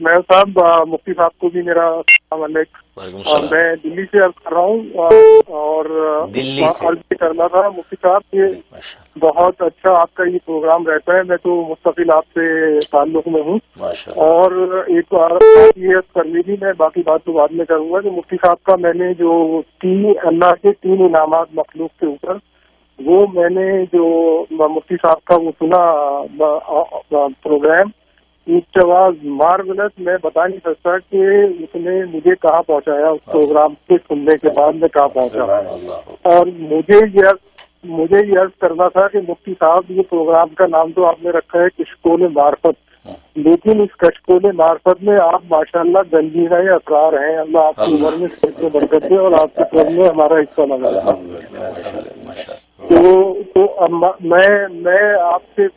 میں صاحب مفتی صاحب کو بھی میرا السلام علیکم، اور میں دلی سے عرض کر رہا ہوں، اور عرض بھی کرنا تھا مفتی صاحب کہ بہت اچھا آپ کا یہ پروگرام رہتا ہے، میں تو مستقل آپ سے تعلق میں ہوں، اور ایک بات یہ عرض کرنی تھی، میں باقی بات تو بعد میں کروں گا، کہ مفتی صاحب کا میں نے جو اللہ کے 3 انعامات مخلوق کے اوپر، وہ میں نے جو مفتی صاحب کا وہ سنا پروگرام آواز مارولس، میں بتا نہیں سکتا کہ اس نے مجھے کہاں پہنچایا، اس پروگرام کے سننے کے بعد میں کہاں پہنچا، اور مجھے یہ عرض کرنا تھا کہ مفتی صاحب یہ پروگرام کا نام تو آپ نے رکھا ہے کشکول معرفت، لیکن اس کشکول معرفت میں آپ ماشاءاللہ گنجینہ اسرار ہیں، اللہ آپ کی عمر میں صحت میں برکت دے اور آپ کے قرض میں ہمارا حصہ لگا۔ تو میں آپ سے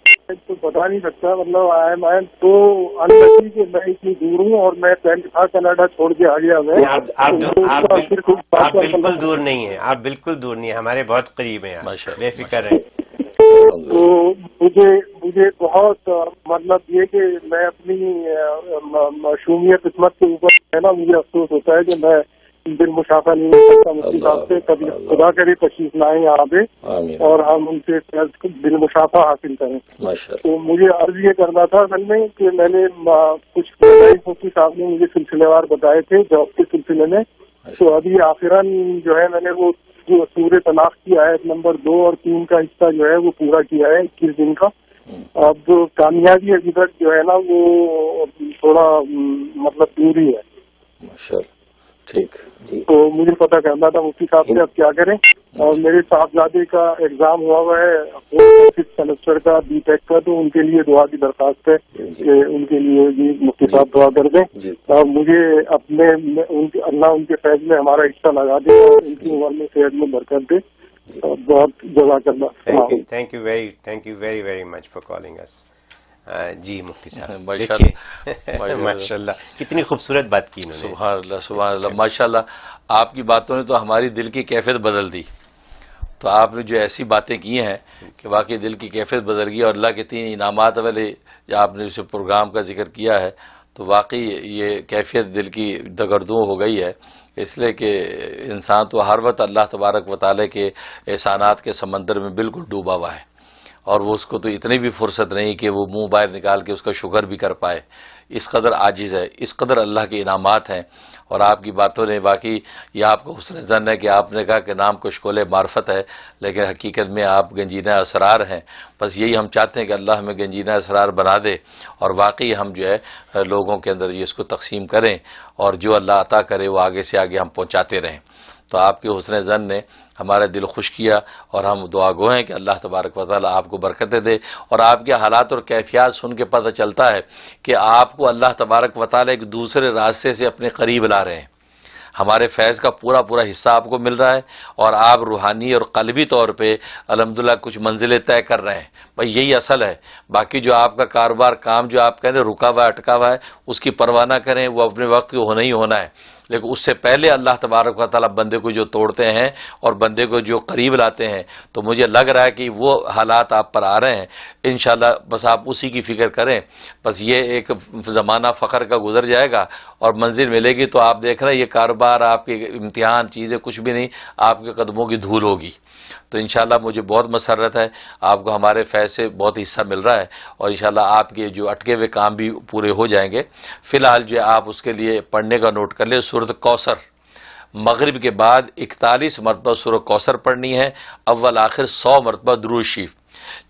تو بتا نہیں سکتا، مطلب آئی ایم تو انلکی کہ میں اتنی دور ہوں، اور میں پہلے تھا کینیڈا چھوڑ کے آ گیا میں۔ آپ بالکل دور نہیں ہیں، آپ بالکل دور نہیں ہیں، ہمارے بہت قریب ہیں، بے فکر ہیں۔ تو مجھے بہت مطلب یہ کہ میں اپنی معصومیت قسمت کے اوپر ہے نا، مجھے افسوس ہوتا ہے کہ میں دل مشافہ نہیں ہو سکتا مفتی صاحب سے، کبھی خدا کرے تشریف لائیں یہاں پہ اور ہم ان سے دل مشافہ حاصل کریں۔ تو مجھے عرض یہ کرنا تھا اصل میں کہ میں نے کچھ مفتی صاحب نے مجھے سلسلے وار بتائے تھے جاب کے سلسلے میں، تو ابھی آخراً جو ہے میں نے وہ سورہ طلاق کی آیت نمبر 2 اور 3 کا حصہ جو ہے وہ پورا کیا ہے 21 دن کا۔ اب کامیابی ابھی تک جو ہے نا وہ تھوڑا مطلب دوری ہے۔ ٹھیک تو مجھے پتہ کرنا تھا مفتی صاحب سے اب کیا کریں، اور میرے صاحبزادے کا ایگزام ہوا ہے 6 سیمسٹر کا بی ٹیک کا، تو ان کے لیے دعا کی درخواست ہے کہ ان کے لیے بھی مفتی صاحب دعا کر دیں، اور مجھے اپنے اللہ ان کے فیض میں ہمارا حصہ لگا دے اور ان کی عمر میں صحت میں برکت دے۔ بہت جزاک اللہ۔ Thank you very very much for calling us. جی مفتی صاحب ماشاء اللہ کتنی خوبصورت بات کی انہوں نے، سبحان اللہ سبحان اللہ، ماشاء اللہ۔ آپ کی باتوں نے تو ہماری دل کی کیفیت بدل دی، تو آپ نے جو ایسی باتیں کی ہیں کہ واقعی دل کی کیفیت بدل گئی، اور اللہ کے 3 انعامات والے آپ نے اسے پروگرام کا ذکر کیا ہے، تو واقعی یہ کیفیت دل کی دگردوں ہو گئی ہے، اس لیے کہ انسان تو ہر وقت اللہ تبارک و تعالیٰ کے احسانات کے سمندر میں بالکل ڈوبا ہوا ہے، اور وہ اس کو تو اتنی بھی فرصت نہیں کہ وہ منہ باہر نکال کے اس کا شکر بھی کر پائے، اس قدر عاجز ہے، اس قدر اللہ کے انعامات ہیں۔ اور آپ کی باتوں نے واقعی یہ آپ کا حسن ظن ہے کہ آپ نے کہا کہ نام کشکول معرفت ہے، لیکن حقیقت میں آپ گنجینہ اسرار ہیں۔ بس یہی ہم چاہتے ہیں کہ اللہ ہمیں گنجینہ اسرار بنا دے، اور واقعی ہم جو ہے لوگوں کے اندر یہ اس کو تقسیم کریں، اور جو اللہ عطا کرے وہ آگے سے آگے ہم پہنچاتے رہیں۔ تو آپ کے حسن ظن نے ہمارا دل خوش کیا، اور ہم دعا گو ہیں کہ اللہ تبارک و تعالیٰ آپ کو برکتیں دے، اور آپ کے حالات اور کیفیات سن کے پتہ چلتا ہے کہ آپ کو اللہ تبارک و تعالیٰ ایک دوسرے راستے سے اپنے قریب لا رہے ہیں۔ ہمارے فیض کا پورا حصہ آپ کو مل رہا ہے، اور آپ روحانی اور قلبی طور پہ الحمدللہ کچھ منزلیں طے کر رہے ہیں۔ بھائی یہی اصل ہے، باقی جو آپ کا کاروبار کام جو آپ کہتے ہیں رکا ہوا اٹکا ہوا ہے، اس کی پرواہ نہ کریں، وہ اپنے وقت کو ہونا ہی ہونا ہے، لیکن اس سے پہلے اللہ تبارک و تعالیٰ بندے کو جو توڑتے ہیں اور بندے کو جو قریب لاتے ہیں، تو مجھے لگ رہا ہے کہ وہ حالات آپ پر آ رہے ہیں انشاءاللہ، بس آپ اسی کی فکر کریں۔ بس یہ ایک زمانہ فخر کا گزر جائے گا اور منزل ملے گی، تو آپ دیکھ رہے ہیں یہ کاروبار، آپ کے امتحان، چیزیں کچھ بھی نہیں، آپ کے قدموں کی دھول ہوگی۔ تو انشاءاللہ مجھے بہت مسرت ہے، آپ کو ہمارے فیض سے بہت حصہ مل رہا ہے، اور انشاءاللہ آپ کے جو اٹکے ہوئے کام بھی پورے ہو جائیں گے۔ فی الحال جو آپ اس کے لیے پڑھنے کا نوٹ کر لیں، سورۃ کوثر، مغرب کے بعد 41 مرتبہ سورۃ کوثر پڑھنی ہے، اول آخر 100 مرتبہ درود شریف۔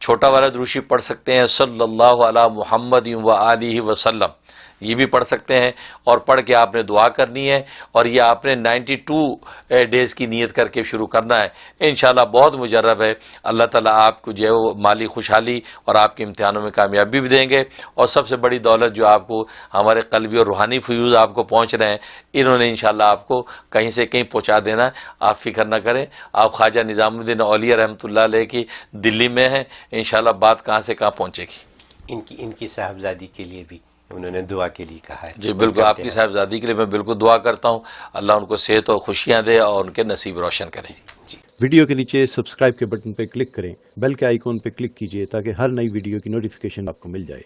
چھوٹا والا درود شریف پڑھ سکتے ہیں صلی اللہ علی محمد و آلہ وسلم، یہ بھی پڑھ سکتے ہیں، اور پڑھ کے آپ نے دعا کرنی ہے، اور یہ آپ نے 92 ڈیز کی نیت کر کے شروع کرنا ہے۔ انشاءاللہ بہت مجرب ہے، اللہ تعالیٰ آپ کو جو ہے وہ مالی خوشحالی اور آپ کے امتحانوں میں کامیابی بھی دیں گے، اور سب سے بڑی دولت جو آپ کو ہمارے قلبی اور روحانی فیوز آپ کو پہنچ رہے ہیں، انہوں نے انشاءاللہ آپ کو کہیں سے کہیں پہنچا دینا ہے، آپ فکر نہ کریں۔ آپ خواجہ نظام الدین اولیاء رحمۃ اللہ علیہ کی دلی میں ہیں، انشاءاللہ بات کہاں سے کہاں پہنچے گی۔ ان کی صاحبزادی کے لیے بھی انہوں نے دعا کے لیے کہا ہے۔ جی بالکل، آپ کی صاحبزادی کے لیے میں بالکل دعا کرتا ہوں، اللہ ان کو صحت اور خوشیاں دے اور ان کے نصیب روشن کرے۔ جی ویڈیو کے نیچے سبسکرائب کے بٹن پہ کلک کریں، بیل کے آئیکن پہ کلک کیجئے تاکہ ہر نئی ویڈیو کی نوٹیفیکیشن آپ کو مل جائے۔